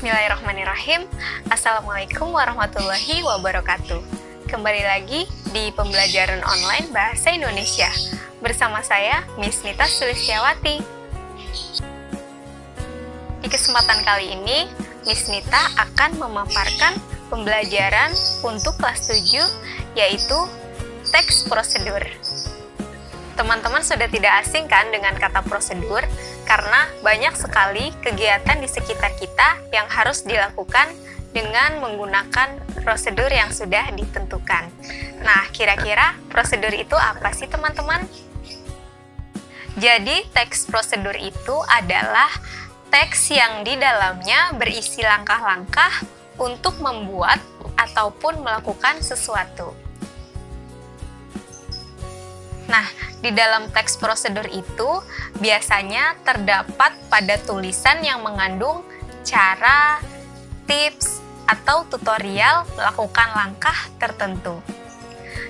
Bismillahirrahmanirrahim. Assalamualaikum warahmatullahi wabarakatuh. Kembali lagi di pembelajaran online Bahasa Indonesia bersama saya, Miss Nita Sulistiawati. Di kesempatan kali ini, Miss Nita akan memaparkan pembelajaran untuk kelas 7, yaitu teks prosedur. Teman-teman sudah tidak asing kan dengan kata prosedur, karena banyak sekali kegiatan di sekitar kita yang harus dilakukan dengan menggunakan prosedur yang sudah ditentukan. Nah, kira-kira prosedur itu apa sih teman-teman? Jadi, teks prosedur itu adalah teks yang di dalamnya berisi langkah-langkah untuk membuat ataupun melakukan sesuatu. Nah, di dalam teks prosedur itu biasanya terdapat pada tulisan yang mengandung cara, tips, atau tutorial melakukan langkah tertentu.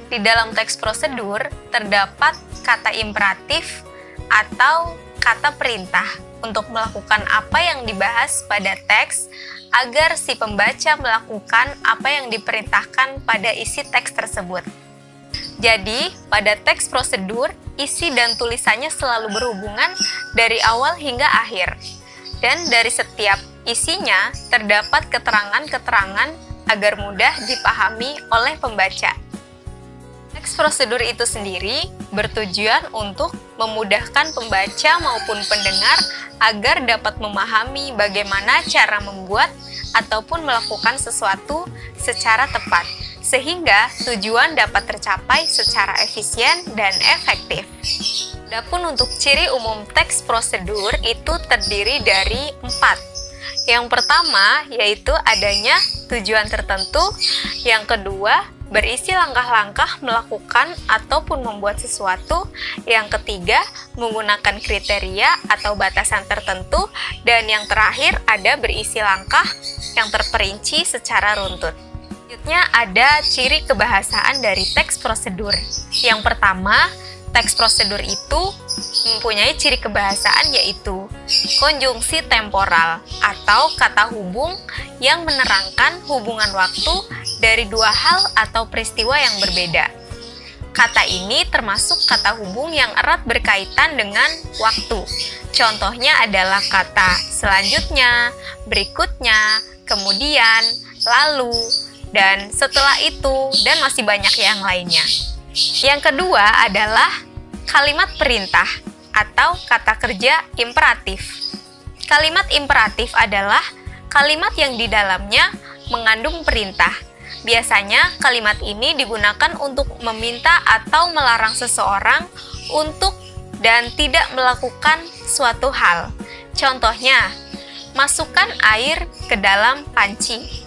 Di dalam teks prosedur terdapat kata imperatif atau kata perintah untuk melakukan apa yang dibahas pada teks agar si pembaca melakukan apa yang diperintahkan pada isi teks tersebut. Jadi, pada teks prosedur, isi dan tulisannya selalu berhubungan dari awal hingga akhir. Dan dari setiap isinya, terdapat keterangan-keterangan agar mudah dipahami oleh pembaca. Teks prosedur itu sendiri bertujuan untuk memudahkan pembaca maupun pendengar agar dapat memahami bagaimana cara membuat ataupun melakukan sesuatu secara tepat, sehingga tujuan dapat tercapai secara efisien dan efektif. Adapun untuk ciri umum teks prosedur itu terdiri dari 4. Yang pertama yaitu adanya tujuan tertentu, yang kedua berisi langkah-langkah melakukan ataupun membuat sesuatu, yang ketiga menggunakan kriteria atau batasan tertentu, dan yang terakhir ada berisi langkah yang terperinci secara runtut. Selanjutnya ada ciri kebahasaan dari teks prosedur. Yang pertama, teks prosedur itu mempunyai ciri kebahasaan yaitu konjungsi temporal atau kata hubung yang menerangkan hubungan waktu dari dua hal atau peristiwa yang berbeda. Kata ini termasuk kata hubung yang erat berkaitan dengan waktu. Contohnya adalah kata selanjutnya, berikutnya, kemudian, lalu, dan setelah itu, dan masih banyak yang lainnya. Yang kedua adalah kalimat perintah atau kata kerja imperatif. Kalimat imperatif adalah kalimat yang di dalamnya mengandung perintah. Biasanya kalimat ini digunakan untuk meminta atau melarang seseorang untuk dan tidak melakukan suatu hal. Contohnya, masukkan air ke dalam panci.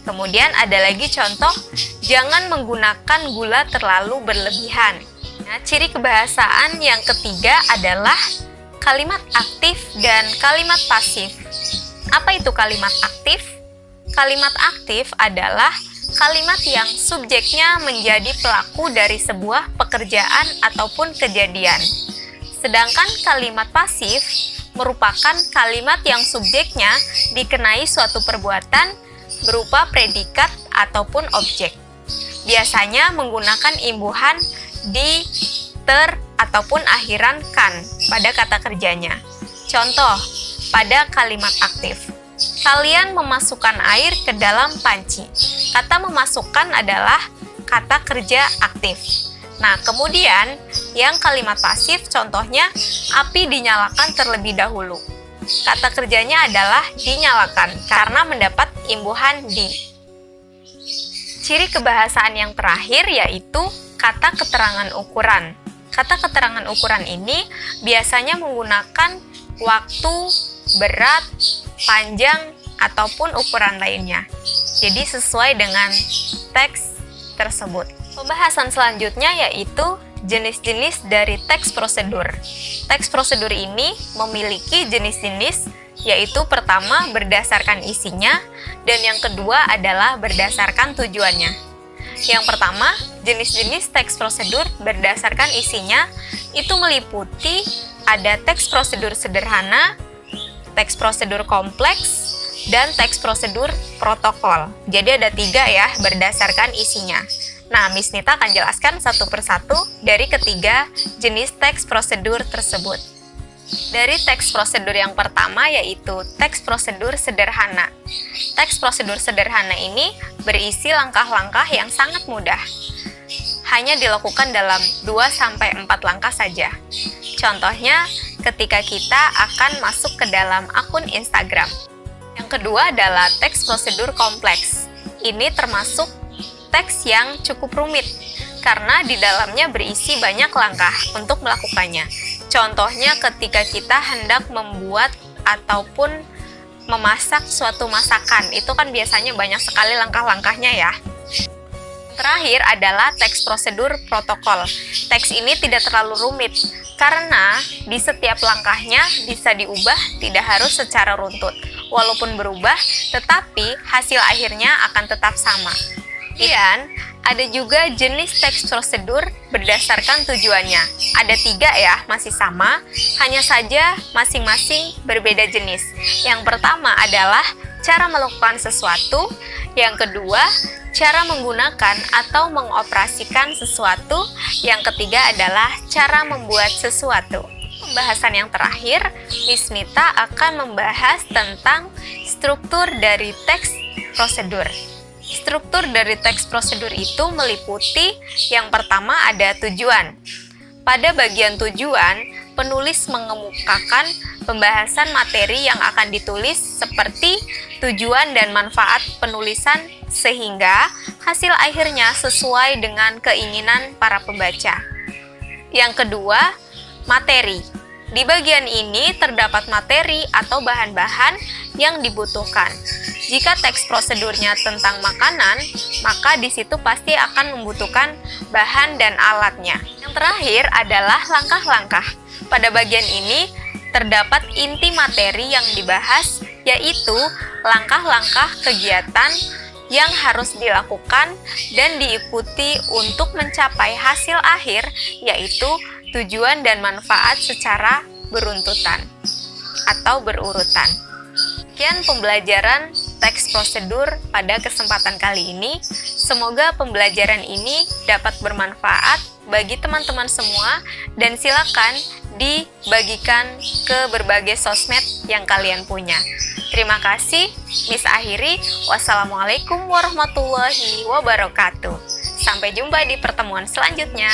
Kemudian ada lagi contoh, jangan menggunakan gula terlalu berlebihan. Nah, ciri kebahasaan yang ketiga adalah kalimat aktif dan kalimat pasif. Apa itu kalimat aktif? Kalimat aktif adalah kalimat yang subjeknya menjadi pelaku dari sebuah pekerjaan ataupun kejadian. Sedangkan kalimat pasif merupakan kalimat yang subjeknya dikenai suatu perbuatan berupa predikat ataupun objek. Biasanya menggunakan imbuhan di, ter, ataupun akhiran kan pada kata kerjanya. Contoh, pada kalimat aktif. Kalian memasukkan air ke dalam panci. Kata memasukkan adalah kata kerja aktif. Nah, kemudian yang kalimat pasif contohnya api dinyalakan terlebih dahulu. Kata kerjanya adalah dinyalakan karena mendapat imbuhan di. Ciri kebahasaan yang terakhir yaitu kata keterangan ukuran. Kata keterangan ukuran ini biasanya menggunakan waktu, berat, panjang, ataupun ukuran lainnya. Jadi sesuai dengan teks tersebut. Pembahasan selanjutnya yaitu jenis-jenis dari teks prosedur. Teks prosedur ini memiliki jenis-jenis, yaitu pertama berdasarkan isinya, dan yang kedua adalah berdasarkan tujuannya. Yang pertama, jenis-jenis teks prosedur berdasarkan isinya itu meliputi ada teks prosedur sederhana, teks prosedur kompleks, dan teks prosedur protokol. Jadi ada 3 ya berdasarkan isinya. Nah, Miss Nita akan jelaskan satu persatu dari ketiga jenis teks prosedur tersebut. Dari teks prosedur yang pertama yaitu teks prosedur sederhana. Teks prosedur sederhana ini berisi langkah-langkah yang sangat mudah. Hanya dilakukan dalam 2-4 langkah saja. Contohnya, ketika kita akan masuk ke dalam akun Instagram. Yang kedua adalah teks prosedur kompleks. Ini termasuk teks yang cukup rumit, karena di dalamnya berisi banyak langkah untuk melakukannya. Contohnya ketika kita hendak membuat ataupun memasak suatu masakan, itu kan biasanya banyak sekali langkah-langkahnya ya. Terakhir adalah teks prosedur protokol. Teks ini tidak terlalu rumit, karena di setiap langkahnya bisa diubah, tidak harus secara runtut. Walaupun berubah, tetapi hasil akhirnya akan tetap sama. Dan ada juga jenis teks prosedur berdasarkan tujuannya. Ada 3 ya, masih sama, hanya saja masing-masing berbeda jenis. Yang pertama adalah cara melakukan sesuatu, yang kedua cara menggunakan atau mengoperasikan sesuatu, yang ketiga adalah cara membuat sesuatu. Pembahasan yang terakhir, Miss Nita akan membahas tentang struktur dari teks prosedur. Struktur dari teks prosedur itu meliputi yang pertama ada tujuan. Pada bagian tujuan, penulis mengemukakan pembahasan materi yang akan ditulis seperti tujuan dan manfaat penulisan sehingga hasil akhirnya sesuai dengan keinginan para pembaca. Yang kedua, materi. Di bagian ini terdapat materi atau bahan-bahan yang dibutuhkan. Jika teks prosedurnya tentang makanan, maka di situ pasti akan membutuhkan bahan dan alatnya. Yang terakhir adalah langkah-langkah. Pada bagian ini terdapat inti materi yang dibahas, yaitu langkah-langkah kegiatan yang harus dilakukan dan diikuti untuk mencapai hasil akhir, yaitu tujuan dan manfaat secara beruntutan atau berurutan. Sekian pembelajaran teks prosedur pada kesempatan kali ini. Semoga pembelajaran ini dapat bermanfaat bagi teman-teman semua dan silakan dibagikan ke berbagai sosmed yang kalian punya. Terima kasih, Miss akhiri. Wassalamualaikum warahmatullahi wabarakatuh. Sampai jumpa di pertemuan selanjutnya.